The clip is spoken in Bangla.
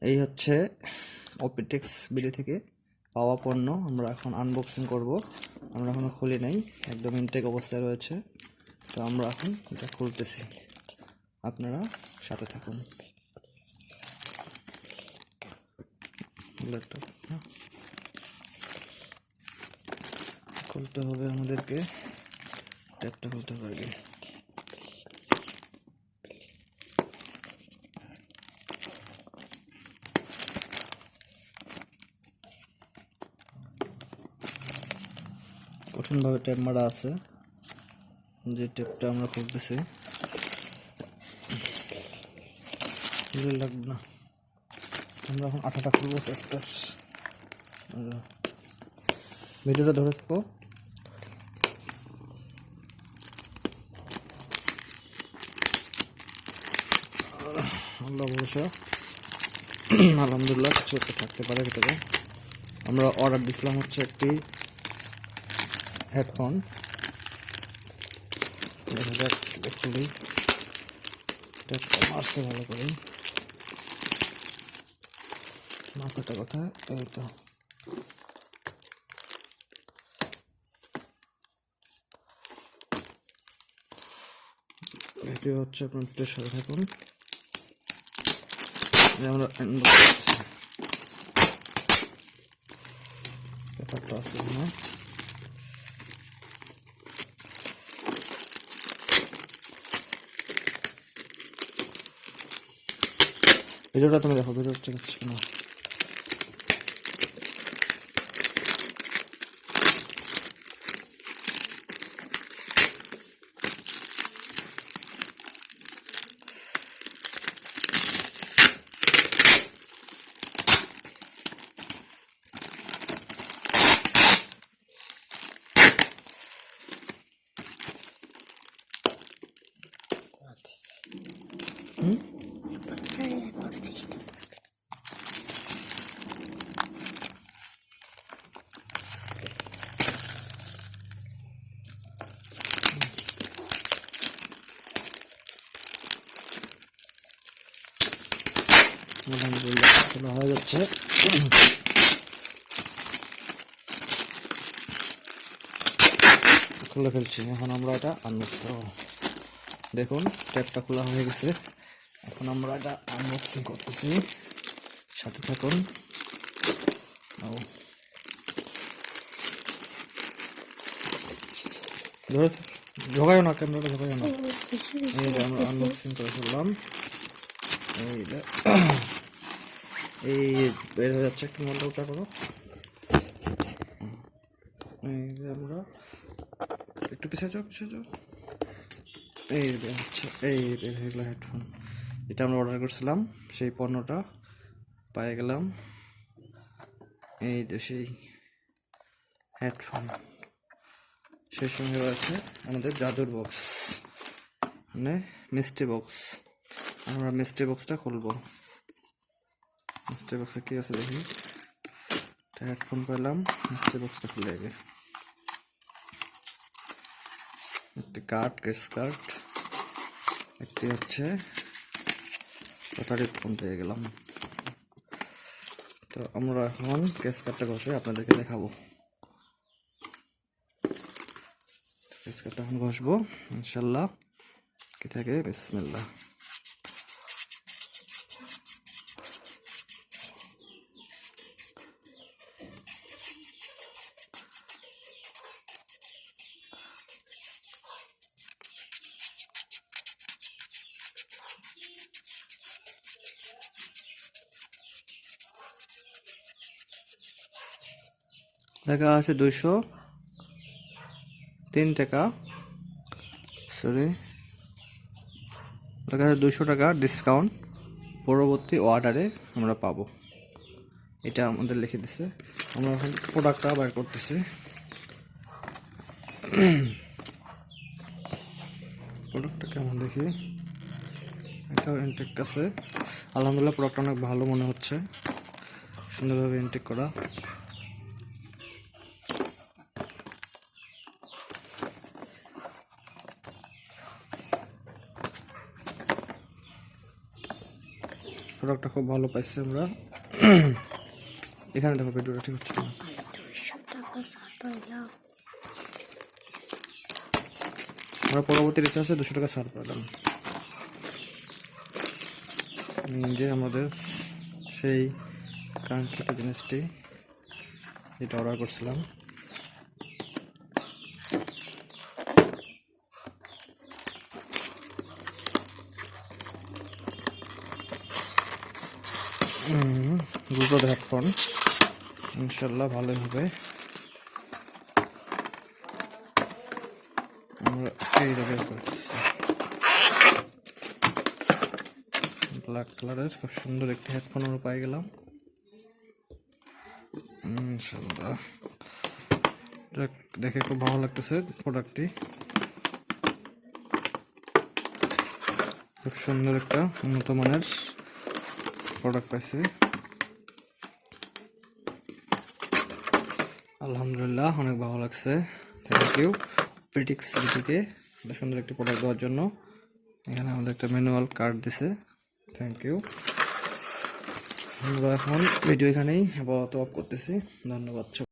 এই হচ্ছে অপিটেক্স বিডি থেকে পাওয়া পণ্য। আমরা এখন আনবক্সিং করব। আমরা এখনো খুলি নাই, একদম ইনটেক অবস্থায় রয়েছে। তো আমরা এখন এটা খুলতেছি, আপনারা সাথে থাকুন। খুলতে হবে আমাদেরকে, ট্যাপটা খুলতে হবে আগে। কঠিনভাবে ট্যাপ মারা আছে, যে ট্যাপটা আমরা খুলতেছি লাগবে না। আমরা এখন আঠাটা খুলবো ট্যাপটা। ভিডিওটা ধরে থাকো। আল্লাহ ভরসা, আলহামদুলিল্লাহ কিছু একটা থাকতে পারে ভিতরে। আমরা অর্ডার দিছিলাম হচ্ছে একটি হেডফোন। দেখা যাক অ্যাকচুয়ালি মারছে ভালো করে, মাথাটা কথা। এই তো এটি হচ্ছে, আপনার ভিডিওর সাথে থাকুন। আমরা ব্যাপারটা আছে না, ভিডিওটা তুমি দেখো, ভিডিও ঠিক আছে কিনা। আলহামদুলিল্লাহ হয়ে যাচ্ছে। খুলে ফেলছি, এখন আমরা এটা আনবক্স করব। দেখুন ট্যাপটা খোলা হয়ে গেছে, এখন আমরা এটা আনবক্সিং করতেছি, সাথে থাকুন। ঝোঁকাইও না, ক্যামেরাটা ঝোঁকাইও না। এই যে আমরা আনবক্সিং করে ফেললাম। এই বের হয়ে যাচ্ছে, একটু মনটা উঁচা করো। এই যে আমরা একটু পিছিয়ে যাও, পিছিয়ে যাও। এই বের হচ্ছে, এই বের হয়ে গেল হেডফোন। এটা আমরা অর্ডার করছিলাম, সেই পণ্যটা পেয়ে গেলাম। এই যে সেই হেডফোন, সেই সঙ্গে রয়েছে আমাদের জাদুর বক্স, মানে মিস্ট্রি বক্স। আমরা মিস্ট্রি বক্সটা খুলবো। মিস্ট্রি বক্সে কি আছে দেখি। হেডফোন পেলাম, মিস্ট্রি বক্সটা খুলে যাবে। একটি কার্ড, কেস কার্ড, একটি হচ্ছে লটারির ফোন পেয়ে গেলাম। তো আমরা এখন কেস কার্ডটা ঘষে আপনাদেরকে দেখাবো। কেস কার্ডটা এখন ঘষবো ইনশাল্লাহ। কি থাকে, বিসমিল্লাহ। লেখা আছে 203 টাকা, সরি, লেখা আছে 200 টাকা ডিসকাউন্ট পরবর্তী অর্ডারে আমরা পাবো, এটা আমাদের লিখে দিছে। আমরা এখন প্রোডাক্টটা বের করতেছি। প্রোডাক্টটা কেমন দেখি, এটাও ইনটেক আছে। আলহামদুলিল্লাহ প্রোডাক্টটা অনেক ভালো মনে হচ্ছে, সুন্দরভাবে ইনটেক করা। প্রোডাক্টটা খুব ভালো পাইছি আমরা। এখানে দেখো ভিডিওটা ঠিক হচ্ছে না। আমরা পরবর্তী রিচার্জে 200 টাকা ছাড় পেলাম। যে আমাদের সেই কাঙ্ক্ষিত জিনিসটি যেটা অর্ডার করছিলাম, ব্লুটুথ হেডফোন, ইনশাল্লাহ ভালোই হবে। আমরা এই বের করতেছি ব্ল্যাক কালারের খুব সুন্দর একটি হেডফোন আমরা পাই গেলাম ইনশাল্লাহ। দেখে খুব ভালো লাগতেছে প্রোডাক্টটি, খুব সুন্দর একটা উন্নত মানের প্রোডাক্ট পাইছি। আলহামদুলিল্লাহ, অনেক ভালো লাগছে। থ্যাংক ইউ প্রিটিক্স বিটিকে সুন্দর একটি প্রোডাক্ট দেওয়ার জন্য। এখানে আমাদের একটা ম্যানুয়াল কার্ড দিছে, থ্যাংক ইউ। আমরা এখন ভিডিও এখানেই আপাতত অফ করতেছি। ধন্যবাদ।